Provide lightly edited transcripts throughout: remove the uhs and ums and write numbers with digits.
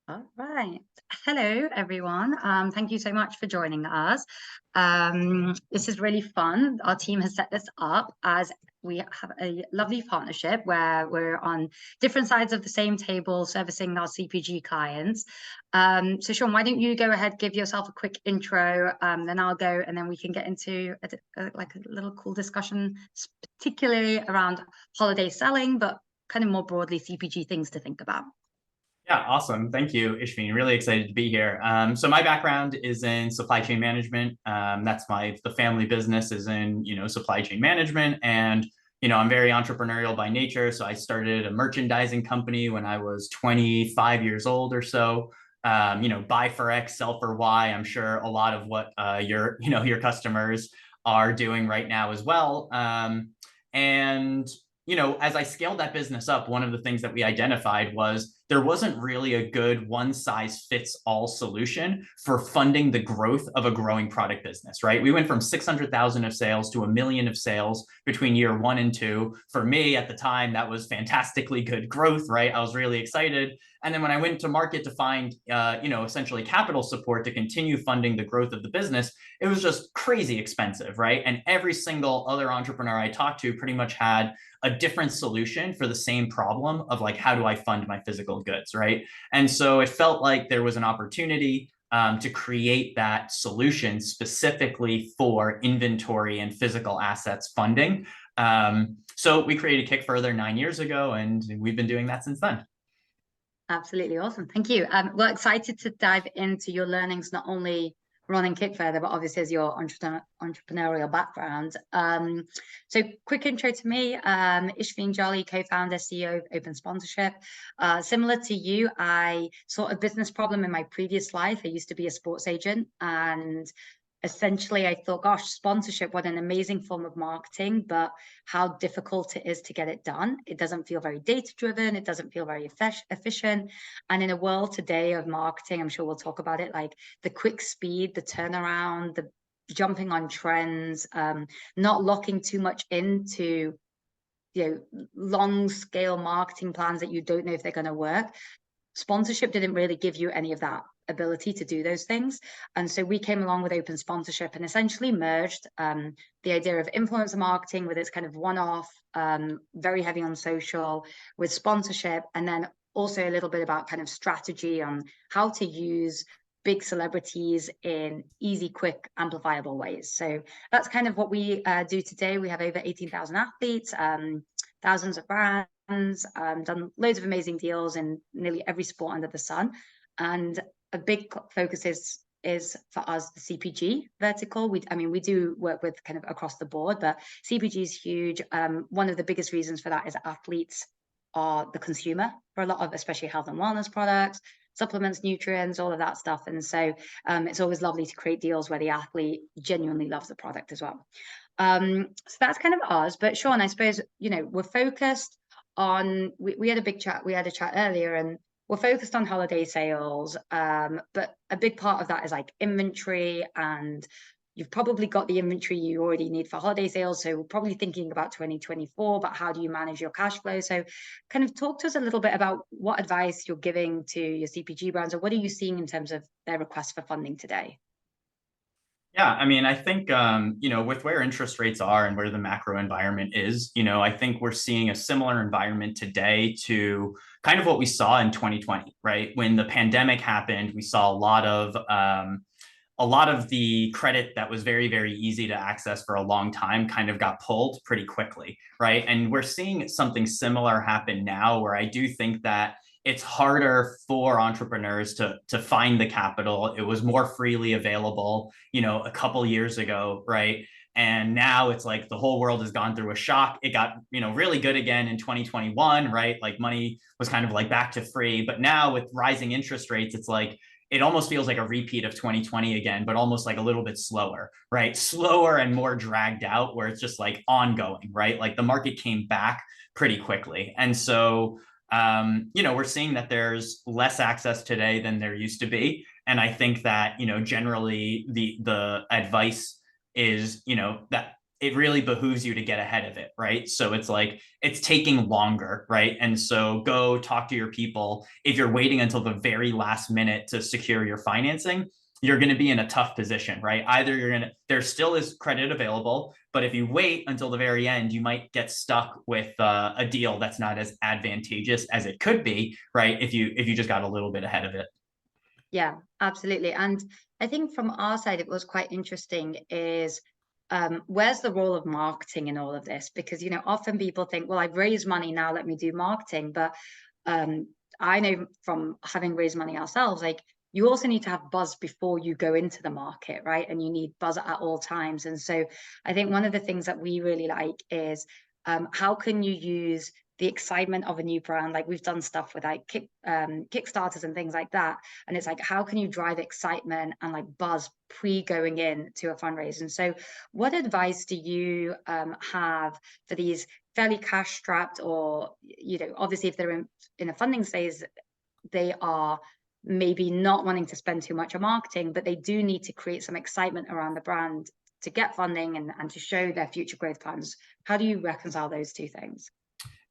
All right. Hello, everyone. Thank you so much for joining us. This is really fun. Our team has set this up as we have a lovely partnership where we're on different sides of the same table servicing our CPG clients. So Sean, why don't you go ahead, give yourself a quick intro, then I'll go and then we can get into like a little cool discussion, particularly around holiday selling, but kind of more broadly CPG things to think about. Yeah, awesome. Thank you, Ishveen. Really excited to be here. So my background is in supply chain management. That's the family business is in, supply chain management. And, I'm very entrepreneurial by nature. So I started a merchandising company when I was 25 years old or so. Buy for X, sell for Y. I'm sure a lot of what your customers are doing right now as well. And as I scaled that business up, one of the things that we identified was there wasn't really a good one size fits all solution for funding the growth of a growing product business, right? We went from 600,000 of sales to 1 million of sales between year 1 and 2. For me at the time, that was fantastically good growth, right? I was really excited. And then when I went to market to find, essentially capital support to continue funding the growth of the business, it was just crazy expensive, right? And every single other entrepreneur I talked to pretty much had a different solution for the same problem of like, how do I fund my physical goods, right? And so it felt like there was an opportunity to create that solution specifically for inventory and physical assets funding. So we created Kick Further 9 years ago, and we've been doing that since then. Absolutely awesome. Thank you. We're excited to dive into your learnings, not only running Kick Further, but obviously as your entrepreneurial background. So quick intro to me, Ishveen Jolly, co-founder, CEO of Open Sponsorship. Similar to you, I saw a business problem in my previous life. I used to be a sports agent, and essentially I thought, gosh, sponsorship, what an amazing form of marketing, but how difficult it is to get it done. It doesn't feel very data driven. It doesn't feel very efficient. And in a world today of marketing, I'm sure we'll talk about it, like the quick speed, the turnaround, the jumping on trends, not locking too much into long scale marketing plans that you don't know if they're going to work. Sponsorship didn't really give you any of that ability to do those things. And so we came along with Open Sponsorship and essentially merged the idea of influencer marketing with its kind of one-off, very heavy on social, with sponsorship, and then also a little bit about kind of strategy on how to use big celebrities in easy, quick, amplifiable ways. So that's kind of what we do today. We have over 18,000 athletes, thousands of brands, done loads of amazing deals in nearly every sport under the sun. And a big focus is for us the CPG vertical. We do work with kind of across the board, but CPG is huge. One of the biggest reasons for that is athletes are the consumer for a lot of, especially health and wellness products, supplements, nutrients, all of that stuff. And so it's always lovely to create deals where the athlete genuinely loves the product as well. So that's kind of ours. But Sean, I suppose, we're focused on, we had a chat earlier, and we're focused on holiday sales. But a big part of that is like inventory, and you've probably got the inventory you already need for holiday sales. So we're probably thinking about 2024, but how do you manage your cash flow? So kind of talk to us a little bit about what advice you're giving to your CPG brands, or what are you seeing in terms of their requests for funding today? Yeah, I think, with where interest rates are and where the macro environment is, I think we're seeing a similar environment today to kind of what we saw in 2020, right? When the pandemic happened, we saw a lot of the credit that was very, very easy to access for a long time kind of got pulled pretty quickly, right? And we're seeing something similar happen now, where I do think that it's harder for entrepreneurs to find the capital. It was more freely available, a couple years ago, right? And now it's like the whole world has gone through a shock. It got, really good again in 2021, right? Like money was kind of like back to free. But now with rising interest rates, it's like, it almost feels like a repeat of 2020 again, but almost like a little bit slower, right? Slower and more dragged out, where it's just like ongoing, right? Like the market came back pretty quickly. And so we're seeing that there's less access today than there used to be. And I think that, generally the advice is, that it really behooves you to get ahead of it, right? So it's like, it's taking longer, right? And so go talk to your people. If you're waiting until the very last minute to secure your financing, you're going to be in a tough position, right? Either there still is credit available, but if you wait until the very end, you might get stuck with a deal that's not as advantageous as it could be, right? If you just got a little bit ahead of it. Yeah, absolutely. And I think from our side, it was quite interesting is where's the role of marketing in all of this? Because, often people think, well, I've raised money, now let me do marketing. But um, I know from having raised money ourselves, like you also need to have buzz before you go into the market, right? And you need buzz at all times. And so I think one of the things that we really like is how can you use the excitement of a new brand? Like we've done stuff with like Kickstarters and things like that. And it's like, how can you drive excitement and like buzz pre going in to a fundraise? And so what advice do you have for these fairly cash strapped, or, obviously if they're in a funding phase, they are maybe not wanting to spend too much on marketing, but they do need to create some excitement around the brand to get funding and to show their future growth plans. How do you reconcile those two things?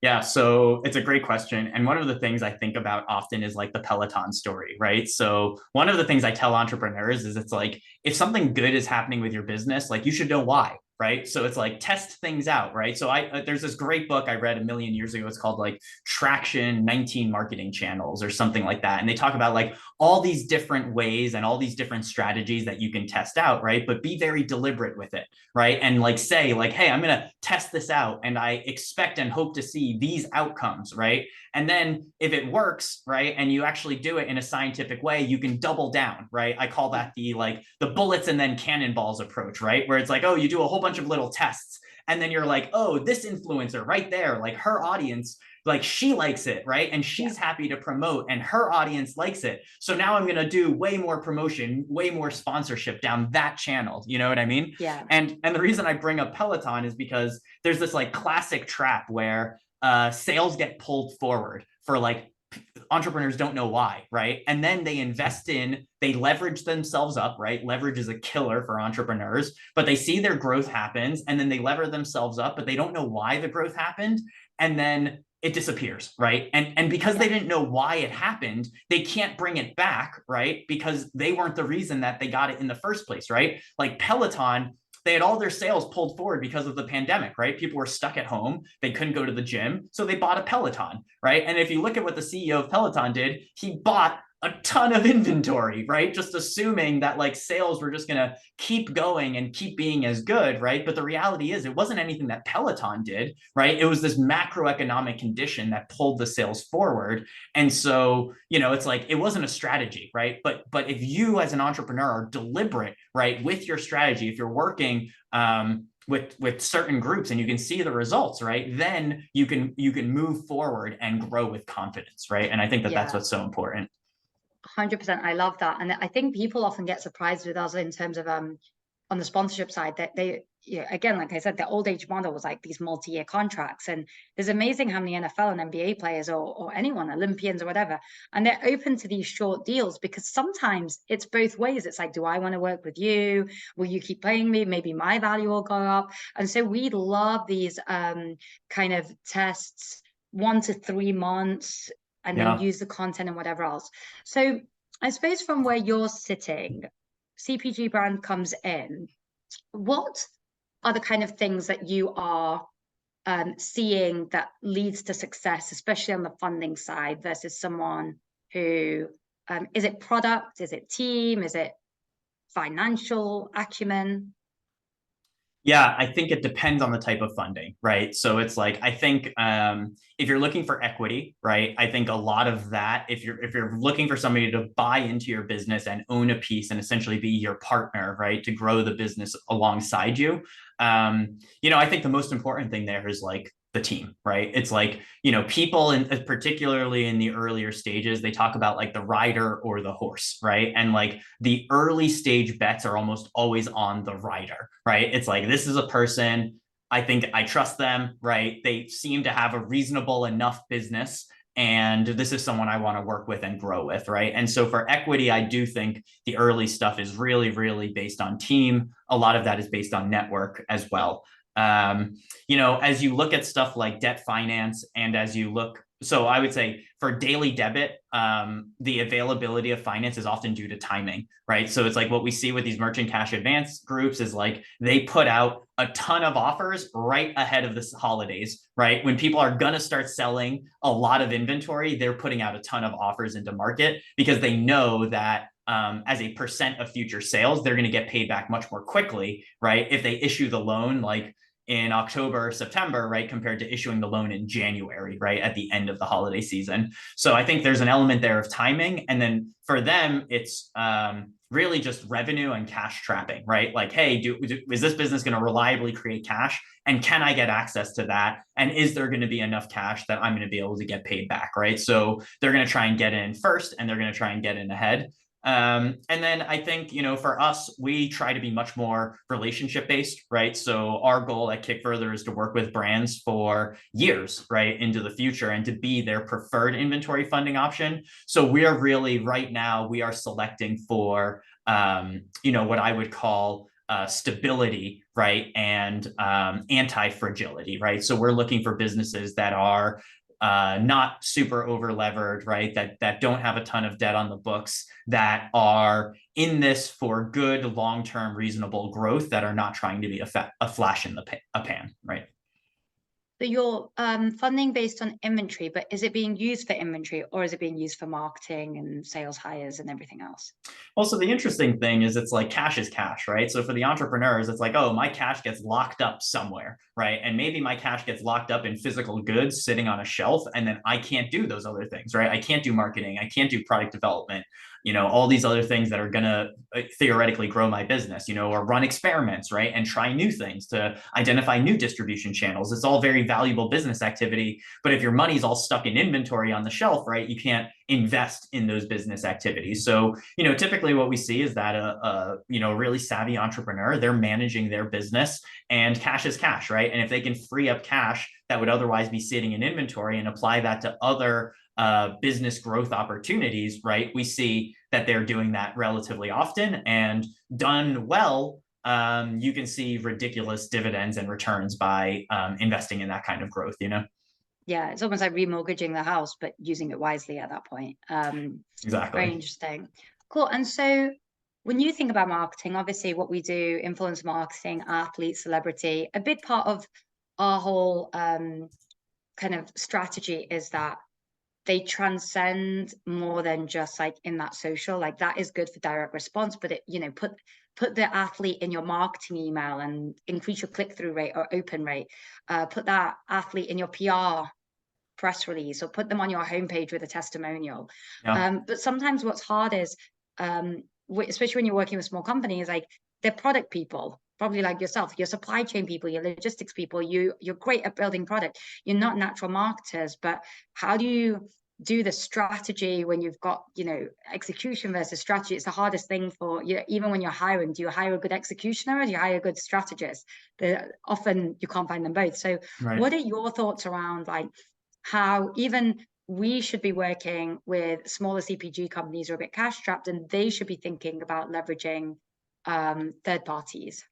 Yeah, so it's a great question. And one of the things I think about often is like the Peloton story, right? So one of the things I tell entrepreneurs is it's like, if something good is happening with your business, like you should know why, right? So it's like test things out, right? So there's this great book I read a million years ago. It's called like Traction 19 Marketing Channels or something like that. And they talk about like all these different ways and all these different strategies that you can test out, right? But be very deliberate with it, right? And like say like, hey, I'm going to test this out and I expect and hope to see these outcomes, right? And then if it works, right, and you actually do it in a scientific way, you can double down, right? I call that the bullets and then cannonballs approach, right? Where it's like, oh, you do a whole bunch of little tests and then you're like, oh, this influencer right there, like her audience, like she likes it, right? And she's happy to promote and her audience likes it. So now I'm going to do way more promotion, way more sponsorship down that channel. You know what I mean? Yeah. And the reason I bring up Peloton is because there's this like classic trap where sales get pulled forward for like entrepreneurs don't know why, right? And then they leverage themselves up, right? Leverage is a killer for entrepreneurs, but they see their growth happens and then they lever themselves up, but they don't know why the growth happened. And then it disappears, right? And because they didn't know why it happened, they can't bring it back, right? Because they weren't the reason that they got it in the first place, right? Like Peloton, they had all their sales pulled forward because of the pandemic, right? People were stuck at home. They couldn't go to the gym. So they bought a Peloton, right? And if you look at what the CEO of Peloton did, he bought a ton of inventory, right? Just assuming that like sales were just going to keep going and keep being as good, right? But the reality is it wasn't anything that Peloton did, right? It was this macroeconomic condition that pulled the sales forward. And so, it's like, it wasn't a strategy, right? But if you as an entrepreneur are deliberate, right, with your strategy, if you're working, with certain groups and you can see the results, right, then you can move forward and grow with confidence, right? And I think that that's what's so important. 100%. I love that. And I think people often get surprised with us in terms of on the sponsorship side that they, again, like I said, the old age model was like these multi-year contracts. And it's amazing how many NFL and NBA players or anyone, Olympians or whatever, and they're open to these short deals because sometimes it's both ways. It's like, do I want to work with you? Will you keep paying me? Maybe my value will go up. And so we love these kind of tests, 1 to 3 months, and then use the content and whatever else. So I suppose from where you're sitting, CPG brand comes in, what are the kind of things that you are seeing that leads to success, especially on the funding side versus someone who, is it product, is it team, is it financial acumen? Yeah, I think it depends on the type of funding, right? So it's like, I think if you're looking for equity, right, I think a lot of that, if you're looking for somebody to buy into your business and own a piece and essentially be your partner, right, to grow the business alongside you, I think the most important thing there is like the team, right? It's like, people particularly in the earlier stages, they talk about like the rider or the horse, right? And like the early stage bets are almost always on the rider, right? It's like, this is a person, I think I trust them, right? They seem to have a reasonable enough business and this is someone I want to work with and grow with, right? And so for equity, I do think the early stuff is really, really based on team. A lot of that is based on network as well. As you look at stuff like debt finance, and as you look, so I would say for daily debit, the availability of finance is often due to timing, right? So it's like what we see with these merchant cash advance groups is like they put out a ton of offers right ahead of the holidays, right? When people are going to start selling a lot of inventory, they're putting out a ton of offers into market because they know that as a percent of future sales, they're going to get paid back much more quickly, right? If they issue the loan like in October or September, right, compared to issuing the loan in January, right, at the end of the holiday season. So I think there's an element there of timing. And then for them, it's really just revenue and cash trapping, right? Like, hey, is this business going to reliably create cash? And can I get access to that? And is there going to be enough cash that I'm going to be able to get paid back, right? So they're going to try and get in first, and they're going to try and get in ahead. And then I think, for us, we try to be much more relationship based, right? So our goal at Kickfurther is to work with brands for years, right, into the future and to be their preferred inventory funding option. So we are really right now, we are selecting for, what I would call stability, right, and anti-fragility, right? So we're looking for businesses that are not super over levered, right? That don't have a ton of debt on the books, that are in this for good, long-term, reasonable growth, that are not trying to be a flash in the pan, right? So you're funding based on inventory, but is it being used for inventory, or is it being used for marketing and sales hires and everything else? Well, so the interesting thing is it's like cash is cash, right? So for the entrepreneurs, it's like, oh, my cash gets locked up somewhere, right? And maybe my cash gets locked up in physical goods sitting on a shelf, and then I can't do those other things, right? I can't do marketing. I can't do product development, all these other things that are going to theoretically grow my business, or run experiments, right? And try new things to identify new distribution channels. It's all very valuable business activity. But if your money's all stuck in inventory on the shelf, right, you can't invest in those business activities. So, typically what we see is that a really savvy entrepreneur, they're managing their business, and cash is cash, right? And if they can free up cash that would otherwise be sitting in inventory and apply that to other business growth opportunities, right, we see that they're doing that relatively often, and done well, you can see ridiculous dividends and returns by investing in that kind of growth, Yeah, it's almost like remortgaging the house, but using it wisely at that point. Exactly. Very interesting. Cool. And so when you think about marketing, obviously what we do, influencer marketing, athlete, celebrity, a big part of our whole kind of strategy is that they transcend more than just like in that social, like that is good for direct response, but it, put the athlete in your marketing email and increase your click-through rate or open rate. Put that athlete in your PR press release, or put them on your homepage with a testimonial. Yeah. But sometimes what's hard is, especially when you're working with small companies, like they're product people, probably like yourself, your supply chain people, your logistics people, you're great at building product. You're not natural marketers, but how do you do the strategy when you've got, execution versus strategy? It's the hardest thing for you. Even when you're hiring, do you hire a good executioner or do you hire a good strategist? Often you can't find them both. So right. What are your thoughts around like how even we should be working with smaller CPG companies who are a bit cash strapped, and they should be thinking about leveraging third parties?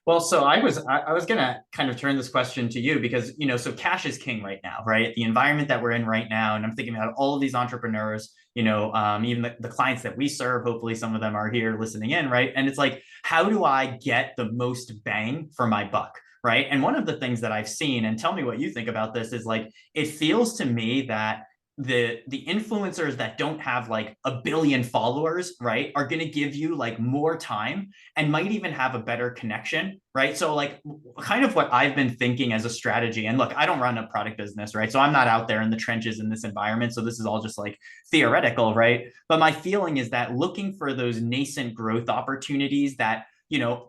Well, so I was going to kind of turn this question to you because, so cash is king right now, right? The environment that we're in right now, and I'm thinking about all of these entrepreneurs, even the clients that we serve, hopefully some of them are here listening in, right? And it's like, how do I get the most bang for my buck? Right. And one of the things that I've seen, and tell me what you think about this, is like, it feels to me that the influencers that don't have like a billion followers, right, are going to give you like more time and might even have a better connection, right? So like kind of what I've been thinking as a strategy, and look, I don't run a product business, right? So I'm not out there in the trenches in this environment. So this is all just like theoretical, right? But my feeling is that looking for those nascent growth opportunities that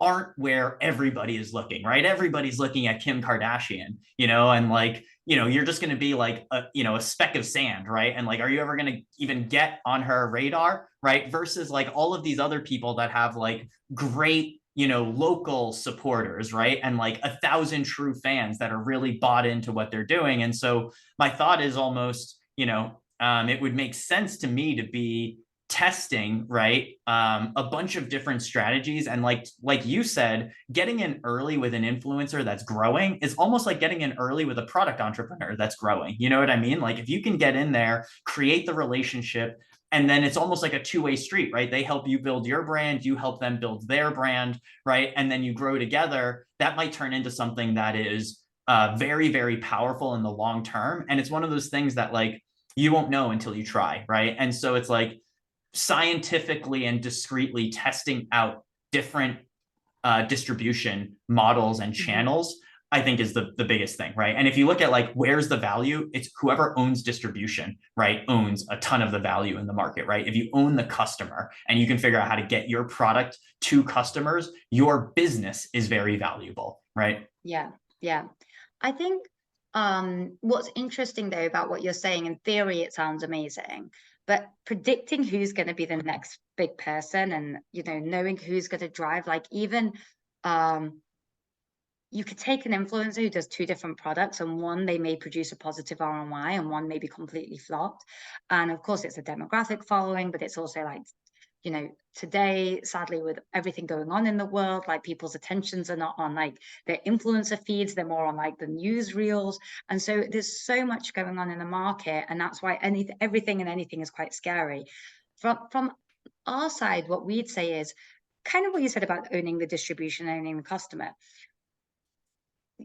aren't where everybody is looking, right? Everybody's looking at Kim Kardashian, and like, you're just going to be like a speck of sand, right? And like, are you ever going to even get on her radar, right? Versus like all of these other people that have like great, local supporters, right? And like 1,000 true fans that are really bought into what they're doing. And so my thought is almost, it would make sense to me to be testing, right? A bunch of different strategies. And like you said, getting in early with an influencer that's growing is almost like getting in early with a product entrepreneur that's growing. You know what I mean? Like if you can get in there, create the relationship, and then it's almost like a two-way street, right? They help you build your brand, you help them build their brand, right? And then you grow together. That might turn into something that is very, very powerful in the long term. And it's one of those things that like you won't know until you try, right? And so it's like scientifically and discreetly testing out different distribution models and channels, I think is the biggest thing, right? And if you look at like, where's the value? It's whoever owns distribution, right? Owns a ton of the value in the market, right? If you own the customer and you can figure out how to get your product to customers, your business is very valuable, right? Yeah, yeah. I think what's interesting though about what you're saying, in theory, it sounds amazing, but predicting who's going to be the next big person and, you know, knowing who's going to drive, like even you could take an influencer who does two different products, and one they may produce a positive ROI and one may be completely flopped. And of course, it's a demographic following, but it's also like, you know, today, sadly, with everything going on in the world, like people's attentions are not on like their influencer feeds, they're more on like the newsreels. And so there's so much going on in the market, and that's why everything and anything is quite scary. From our side, what we'd say is kind of what you said about owning the distribution, owning the customer.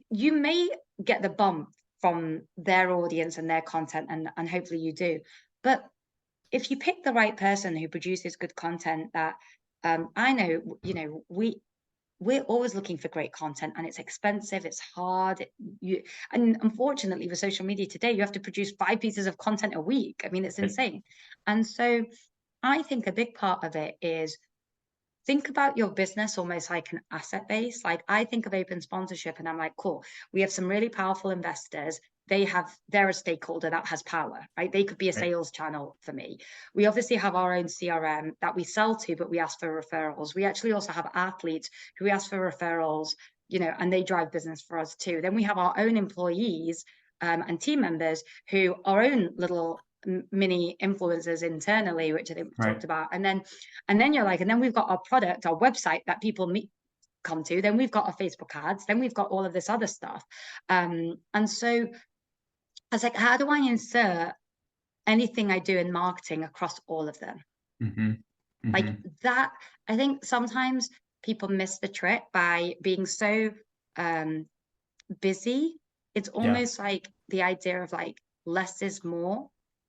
You may get the bump from their audience and their content, and hopefully you do. But if you pick the right person who produces good content, that I know, you know, we're always looking for great content, and it's expensive, it's hard. And unfortunately with social media today, you have to produce 5 pieces of content a week. I mean, it's insane. And so I think a big part of it is think about your business almost like an asset base. Like I think of open sponsorship and I'm like, cool, we have some really powerful investors. They're a stakeholder that has power, right? They could be a sales channel for me. We obviously have our own CRM that we sell to, but we ask for referrals. We actually also have athletes who we ask for referrals, you know, and they drive business for us too. Then we have our own employees and team members who are own little mini influencers internally, which I think we talked about. And then you're like, and then we've got our product, our website that people come to. Then we've got our Facebook ads. Then we've got all of this other stuff. And so I was like, how do I insert anything I do in marketing across all of them? Like that, I think sometimes people miss the trick by being so busy. It's almost like the idea of like less is more.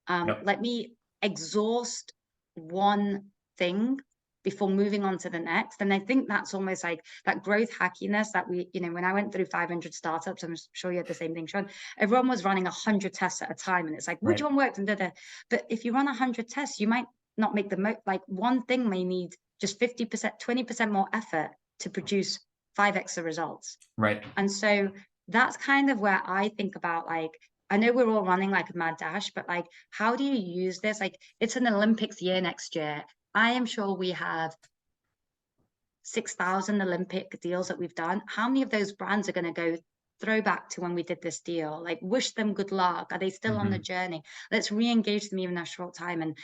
Let me exhaust one thing before moving on to the next. And I think that's almost like that growth hackiness that we, you know, when I went through 500 startups, I'm sure you had the same thing, Sean. Everyone was running 100 tests at a time. And it's like, which one worked? And But if you run 100 tests, you might not make the most, like one thing may need just 50%, 20% more effort to produce 5x the results. Right. And so that's kind of where I think about, like, I know we're all running like a mad dash, but like, how do you use this? Like, it's an Olympics year next year. I am sure we have 6,000 Olympic deals that we've done. How many of those brands are going to go throwback to when we did this deal? Like, wish them good luck. Are they still on the journey? Let's re-engage them even a short time. And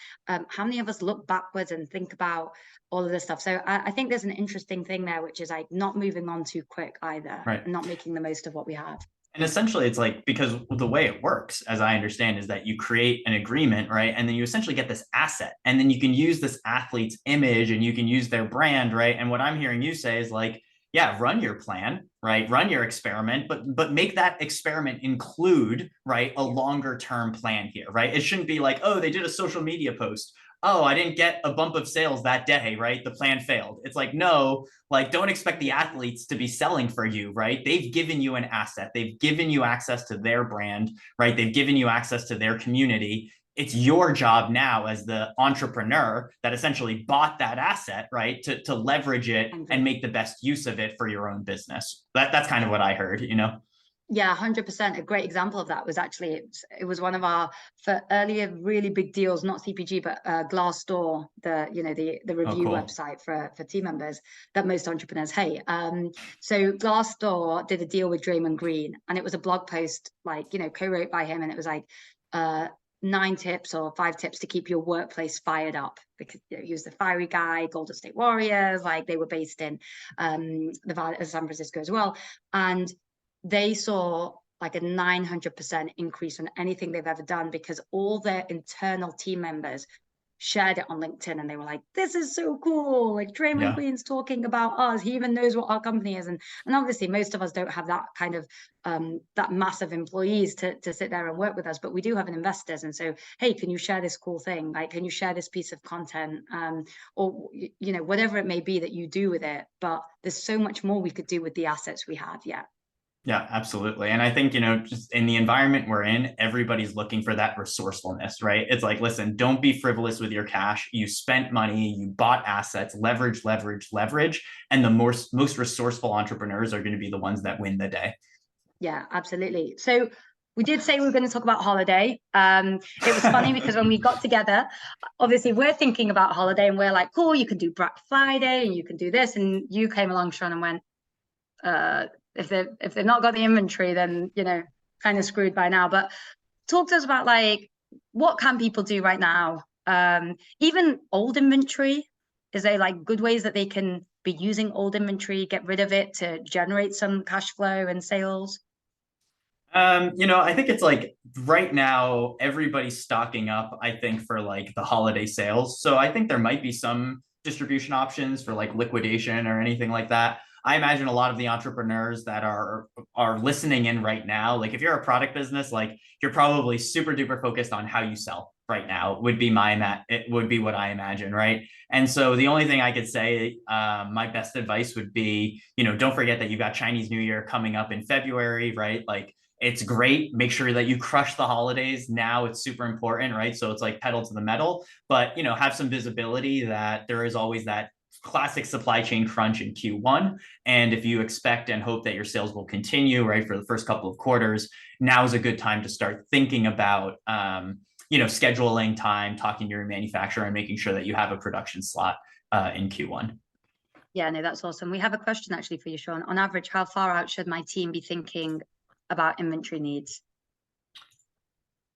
how many of us look backwards and think about all of this stuff? So I think there's an interesting thing there, which is like not moving on too quick either, and not making the most of what we have. And essentially it's like, because the way it works, as I understand, is that you create an agreement, right? And then you essentially get this asset, and then you can use this athlete's image and you can use their brand, right? And what I'm hearing you say is like, yeah, run your plan, right? Run your experiment, but make that experiment include, right, a longer term plan here, right? It shouldn't be like, oh, they did a social media post. Oh, I didn't get a bump of sales that day, right? The plan failed. It's like, no, like, don't expect the athletes to be selling for you, right? They've given you an asset. They've given you access to their brand, right? They've given you access to their community. It's your job now as the entrepreneur that essentially bought that asset, right, to leverage it and make the best use of it for your own business. That's kind of what I heard, you know? Yeah, 100%. A great example of that was actually, it was one of our earlier really big deals, not CPG, but Glassdoor, the review website for team members that most entrepreneurs hate. So Glassdoor did a deal with Draymond Green, and it was a blog post, like, you know, co-wrote by him, and it was like, 9 tips or 5 tips to keep your workplace fired up, because he was the fiery guy, Golden State Warriors, like they were based in San Francisco as well. And they saw like a 900% increase on anything they've ever done, because all their internal team members shared it on LinkedIn and they were like, this is so cool. Like Draymond Green's talking about us. He even knows what our company is. And obviously most of us don't have that kind of that massive employees to sit there and work with us, but we do have an investors. And so, hey, can you share this cool thing? Like, can you share this piece of content? Or, you know, whatever it may be that you do with it. But there's so much more we could do with the assets we have. Yeah, absolutely. And I think, you know, just in the environment we're in, everybody's looking for that resourcefulness, right? It's like, listen, don't be frivolous with your cash. You spent money, you bought assets, leverage, leverage, leverage. And the most resourceful entrepreneurs are going to be the ones that win the day. Yeah, absolutely. So we did say we were going to talk about holiday. It was funny because when we got together, obviously we're thinking about holiday and we're like, cool, you can do Black Friday and you can do this. And you came along, Sean, and went, if they've not got the inventory, then, you know, kind of screwed by now. But talk to us about like, what can people do right now? Even old inventory, is there like good ways that they can be using old inventory, get rid of it to generate some cash flow and sales? You know, I think it's like right now everybody's stocking up, I think, for like the holiday sales. So I think there might be some distribution options for like liquidation or anything like that. I imagine a lot of the entrepreneurs that are listening in right now, like if you're a product business, like you're probably super duper focused on how you sell right now would be it would be what I imagine, right? And so the only thing I could say, my best advice would be, you know, don't forget that you got Chinese New Year coming up in February, right? Like it's great. Make sure that you crush the holidays. Now it's super important, right? So it's like pedal to the metal, but, you know, have some visibility that there is always that classic supply chain crunch in Q1. And if you expect and hope that your sales will continue, right, for the first couple of quarters, now is a good time to start thinking about, you know, scheduling time, talking to your manufacturer and making sure that you have a production slot in Q1. Yeah, no, that's awesome. We have a question actually for you, Sean. On average, how far out should my team be thinking about inventory needs?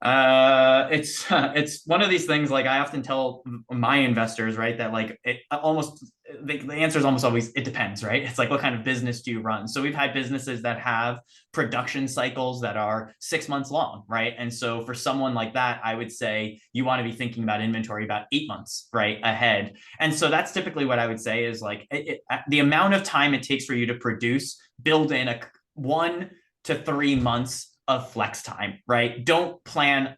It's one of these things, like I often tell my investors, right, that like the answer is almost always it depends, right? It's like, what kind of business do you run? So we've had businesses that have production cycles that are 6 months long, right? And so for someone like that, I would say you want to be thinking about inventory about 8 months, right, ahead. And so that's typically what I would say is like the amount of time it takes for you to produce, build in 1 to 3 months of flex time, right? Don't plan to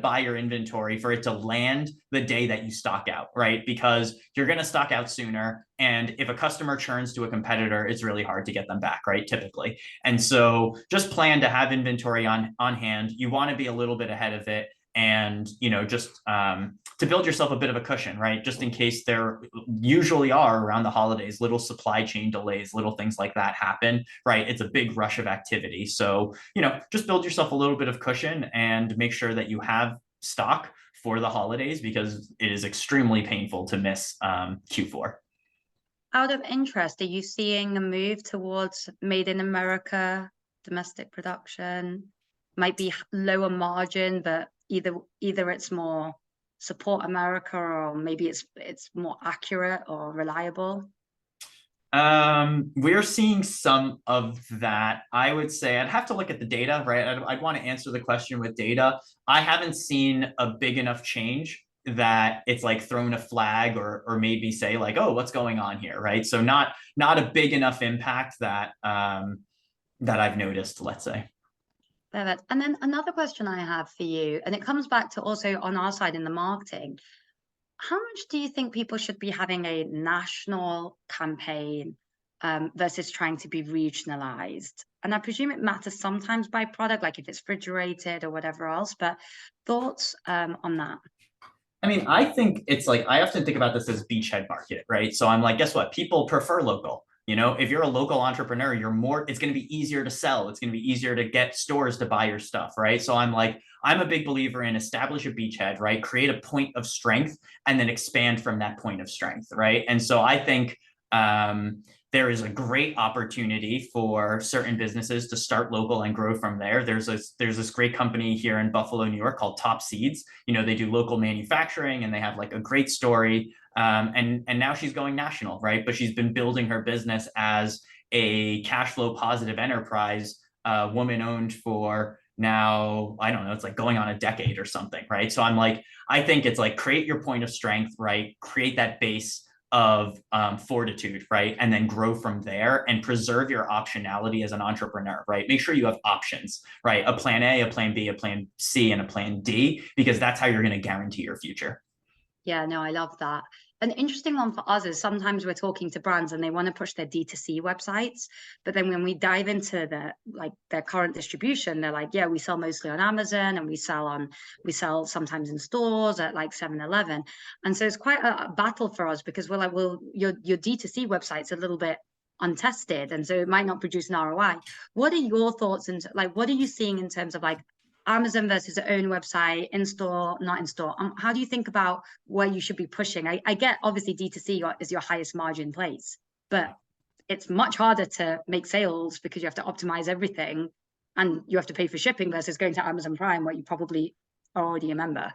buy your inventory for it to land the day that you stock out, right? Because you're going to stock out sooner. And if a customer churns to a competitor, it's really hard to get them back, right? Typically. And so just plan to have inventory on hand. You want to be a little bit ahead of it. And, you know, just to build yourself a bit of a cushion, right? Just in case there usually are around the holidays, little supply chain delays, little things like that happen, right? It's a big rush of activity. So, you know, just build yourself a little bit of cushion and make sure that you have stock for the holidays, because it is extremely painful to miss Q4. Out of interest, are you seeing a move towards made in America, domestic production? Might be lower margin, but either it's more support America, or maybe it's more accurate or reliable. We're seeing some of that. I would say I'd have to look at the data, right? I'd want to answer the question with data. I haven't seen a big enough change that it's like thrown a flag or maybe say like, oh, what's going on here, right? So not a big enough impact that that I've noticed, let's say. Perfect. And then another question I have for you, and it comes back to also on our side in the marketing. How much do you think people should be having a national campaign versus trying to be regionalized? And I presume it matters sometimes by product, like if it's refrigerated or whatever else, but thoughts on that? I mean, I think it's like, I often think about this as beachhead market, right? So I'm like, guess what? People prefer local. You know, if you're a local entrepreneur, it's going to be easier to sell. It's going to be easier to get stores to buy your stuff, right? So I'm like, I'm a big believer in establish a beachhead, right? Create a point of strength and then expand from that point of strength, right? And so I think There is a great opportunity for certain businesses to start local and grow from there. There's this great company here in Buffalo, New York called Top Seeds. You know, they do local manufacturing and they have like a great story. And now she's going national, right? But she's been building her business as a cash flow positive enterprise, woman owned for now, I don't know, it's like going on a decade or something, right? So I'm like, I think it's like create your point of strength, right? Create that base of fortitude, right? And then grow from there and preserve your optionality as an entrepreneur, right? Make sure you have options, right? A plan A, a plan B, a plan C, and a plan D, because that's how you're going to guarantee your future. Yeah, no, I love that. An interesting one for us is sometimes we're talking to brands and they want to push their D2C websites, but then when we dive into their current distribution, they're like, yeah, we sell mostly on Amazon and we sell sometimes in stores at like 7-Eleven. And so it's quite a battle for us because we're like, well, your D2C website's a little bit untested, and so it might not produce an ROI. What are your thoughts, and like what are you seeing in terms of like Amazon versus their own website, in store, not in store? How do you think about where you should be pushing? I get obviously D2C is your highest margin place, but it's much harder to make sales because you have to optimize everything and you have to pay for shipping versus going to Amazon Prime where you probably are already a member.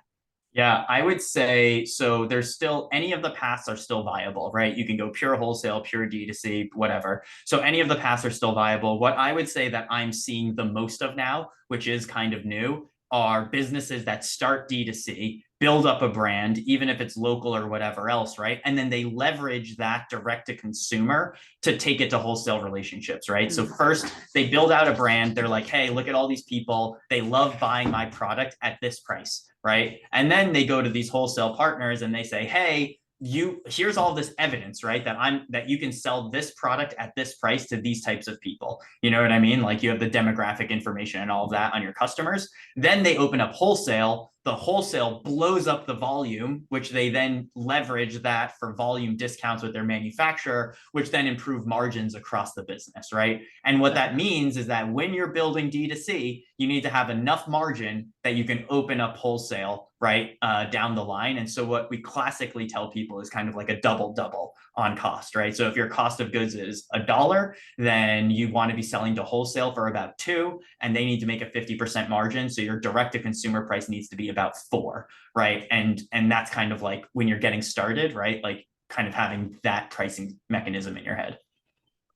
Yeah, I would say so. There's still any of the paths are still viable, right? You can go pure wholesale, pure D2C, whatever. So any of the paths are still viable. What I would say that I'm seeing the most of now, which is kind of new, are businesses that start D2C, build up a brand, even if it's local or whatever else, right? And then they leverage that direct to consumer to take it to wholesale relationships, right? So first they build out a brand. They're like, hey, look at all these people. They love buying my product at this price, right? And then they go to these wholesale partners and they say, hey, here's all this evidence, right? That you can sell this product at this price to these types of people. You know what I mean? Like you have the demographic information and all of that on your customers. Then they open up wholesale. The wholesale blows up the volume, which they then leverage that for volume discounts with their manufacturer, which then improve margins across the business, right? And what that means is that when you're building D2C, you need to have enough margin that you can open up wholesale, right, down the line. And so what we classically tell people is kind of like a double on cost, right? So if your cost of goods is $1, then you want to be selling to wholesale for about $2, and they need to make a 50% margin. So your direct to consumer price needs to be about $4, right? And that's kind of like when you're getting started, right? Like kind of having that pricing mechanism in your head.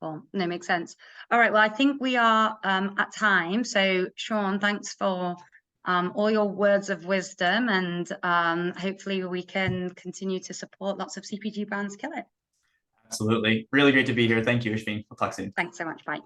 Cool. No, makes sense. All right. Well, I think we are at time. So Sean, thanks for all your words of wisdom, and hopefully we can continue to support lots of CPG brands kill it. Absolutely. Really great to be here. Thank you, Ishveen. We'll talk soon. Thanks so much. Bye.